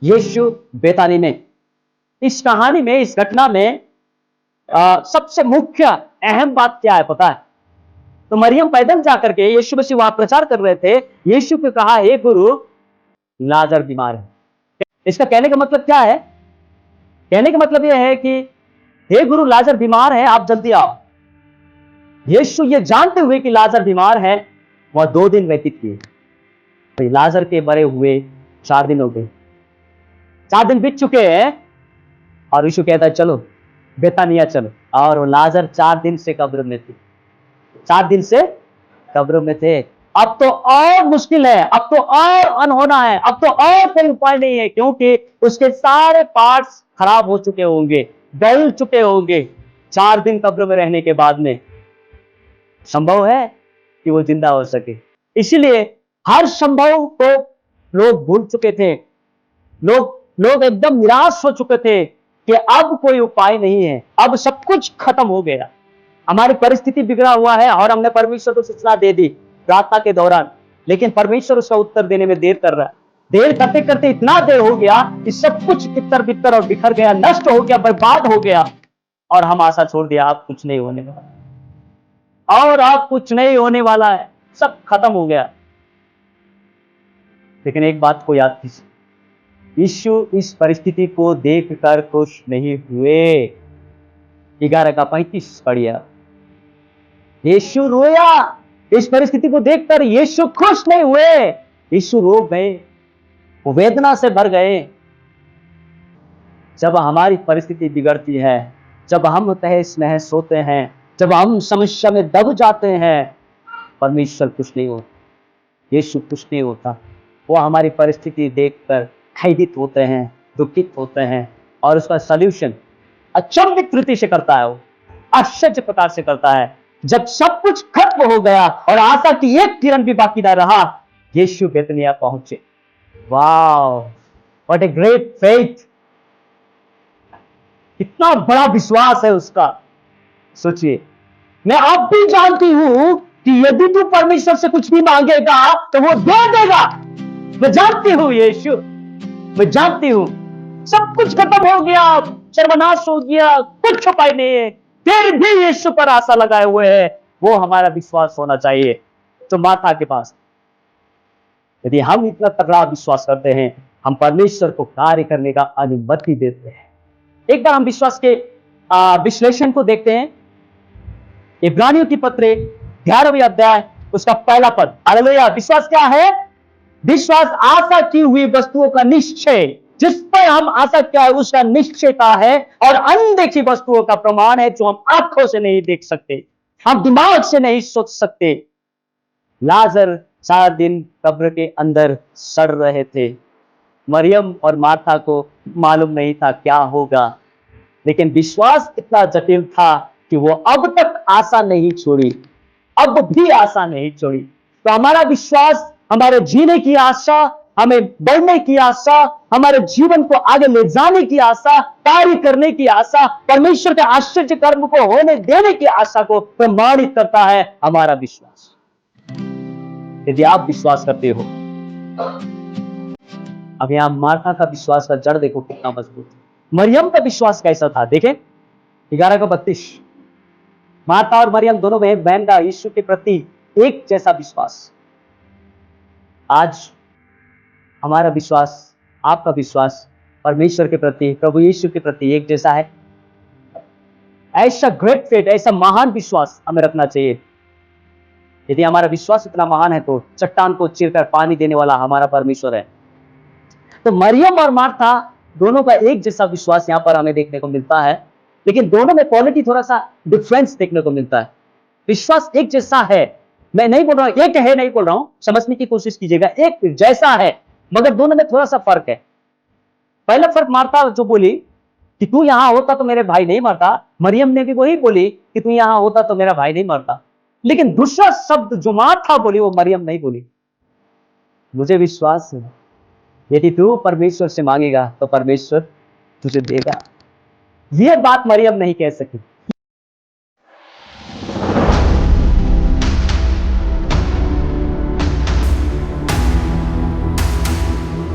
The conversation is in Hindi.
यीशु बेतानी में। इस कहानी में, इस घटना में सबसे मुख्य अहम बात क्या है पता है? तो मरियम पैदल जाकर के, यीशु मसीह वहां प्रचार कर रहे थे, यीशु को कहा, हे गुरु, लाजर बीमार है। इसका कहने का मतलब क्या है? कहने का मतलब यह है कि हे गुरु, लाजर बीमार है, आप जल्दी आओ। यीशु ये जानते हुए कि लाजर बीमार है, वह 2 दिन व्यतीत किए। तो लाजर के मरे हुए 4 दिन हो गए, 4 दिन बीत चुके हैं, और यीशु कहता है चलो बेतानिया चलो। और वो लाजर 4 दिन से कब्र में थे, 4 दिन से कब्र में थे। अब तो और मुश्किल है, अब तो और अनहोना है, अब तो और कोई उपाय नहीं है, क्योंकि उसके सारे पार्ट्स खराब हो चुके होंगे, गल चुके होंगे। 4 दिन कब्र में रहने के बाद में संभव है कि वो जिंदा हो सके। इसीलिए हर संभव को लोग भूल चुके थे, लोग एकदम निराश हो चुके थे कि अब कोई उपाय नहीं है, अब सब कुछ खत्म हो गया, हमारी परिस्थिति बिगड़ा हुआ है। और हमने परमेश्वर को सूचना दे दी प्रार्थना के दौरान, लेकिन परमेश्वर उसका उत्तर देने में देर कर रहा है। देर करते करते इतना देर हो गया कि सब कुछ तितर बितर और बिखर गया, नष्ट हो गया, बर्बाद हो गया, और हम आशा छोड़ दिया, अब कुछ नहीं होने वाला, और अब कुछ नहीं होने वाला है, सब खत्म हो गया। लेकिन एक बात को याद कीजिए, यीशु इस परिस्थिति को देखकर खुश नहीं हुए। 11:35 पढ़िए। यीशु रोया। इस परिस्थिति को देखकर यीशु खुश नहीं हुए, यीशु रो गए, वो वेदना से भर गए। जब हमारी परिस्थिति बिगड़ती है, जब हम तहस नहस होते हैं, जब हम समस्या में दब जाते हैं, परमेश्वर खुश नहीं होता, यीशु खुश नहीं होता। वो हमारी परिस्थिति देखकर खेदित होते हैं, दुखित होते हैं, और उसका सल्यूशन अचंभित रीति से करता है, वो आश्चर्य प्रकार से करता है। जब सब कुछ खत्म हो गया और आशा की एक किरण भी बाकी न रहा, यीशु बेतनिया पहुंचे। Wow, what a great faith! कितना बड़ा विश्वास है उसका। सोचिए, मैं अब भी जानती हूं कि यदि तू परमेश्वर से कुछ भी मांगेगा तो वो दे देगा। मैं जानती हूं यीशु, मैं जानती हूं। सब कुछ खत्म हो गया, सर्वनाश हो गया, कुछ उपाय नहीं है, फिर भी यीशु पर आशा लगाए हुए है। वो हमारा विश्वास होना चाहिए। तो माता के पास, यदि हम इतना तगड़ा विश्वास करते हैं, हम परमेश्वर को कार्य करने का अनुमति देते हैं। एक बार हम विश्वास के विश्लेषण को देखते हैं। इब्रानियों की पत्र 11वें अध्याय, उसका पहला पद। हालेलुया! विश्वास क्या है? विश्वास आशा की हुई वस्तुओं का निश्चय, जिस पर हम आशा क्या है उसका निश्चयता है, और अनदेखी वस्तुओं का प्रमाण है, जो हम आंखों से नहीं देख सकते, हम दिमाग से नहीं सोच सकते। लाजर 4 दिन कब्र के अंदर सड़ रहे थे। मरियम और मार्था को मालूम नहीं था क्या होगा, लेकिन विश्वास इतना जटिल था कि वो अब तक आशा नहीं छोड़ी, अब भी आशा नहीं छोड़ी। तो हमारा विश्वास, हमारे जीने की आशा, हमें बढ़ने की आशा, हमारे जीवन को आगे ले जाने की आशा, कार्य करने की आशा, परमेश्वर के आश्चर्य कर्म को होने देने की आशा को प्रमाणित करता है हमारा विश्वास। यदि आप विश्वास करते हो, अब यहां मार्था का विश्वास का जड़ देखो कितना मजबूत है। मरियम का विश्वास कैसा था? देखें 11:32। मार्था और मरियम दोनों बहन का यीशु के प्रति एक जैसा विश्वास। आज हमारा विश्वास, आपका विश्वास परमेश्वर के प्रति, प्रभु यीशु के प्रति एक जैसा है। ऐसा ग्रेट फेथ, ऐसा महान विश्वास हमें रखना चाहिए। यदि हमारा विश्वास इतना महान है तो चट्टान को चीरकर पानी देने वाला हमारा परमेश्वर है। तो मरियम और मार्था दोनों का एक जैसा विश्वास यहां पर हमें देखने को मिलता है, लेकिन दोनों में क्वालिटी थोड़ा सा डिफरेंस देखने को मिलता है। विश्वास एक जैसा है, मैं नहीं बोल रहा हूं एक है, नहीं बोल रहा हूं, समझने की कोशिश कीजिएगा, एक जैसा है, मगर दोनों में थोड़ा सा फर्क है। पहला फर्क, मार्था जो बोली कि तू यहां होता तो मेरे भाई नहीं मरता, मरियम ने भी वही बोली कि तू यहां होता तो मेरा भाई नहीं मरता। लेकिन दूसरा शब्द जो मार्था बोली वो मरियम नहीं बोली। मुझे विश्वास है यदि तू परमेश्वर से मांगेगा तो परमेश्वर तुझे देगा। यह बात मरियम नहीं कह सकी,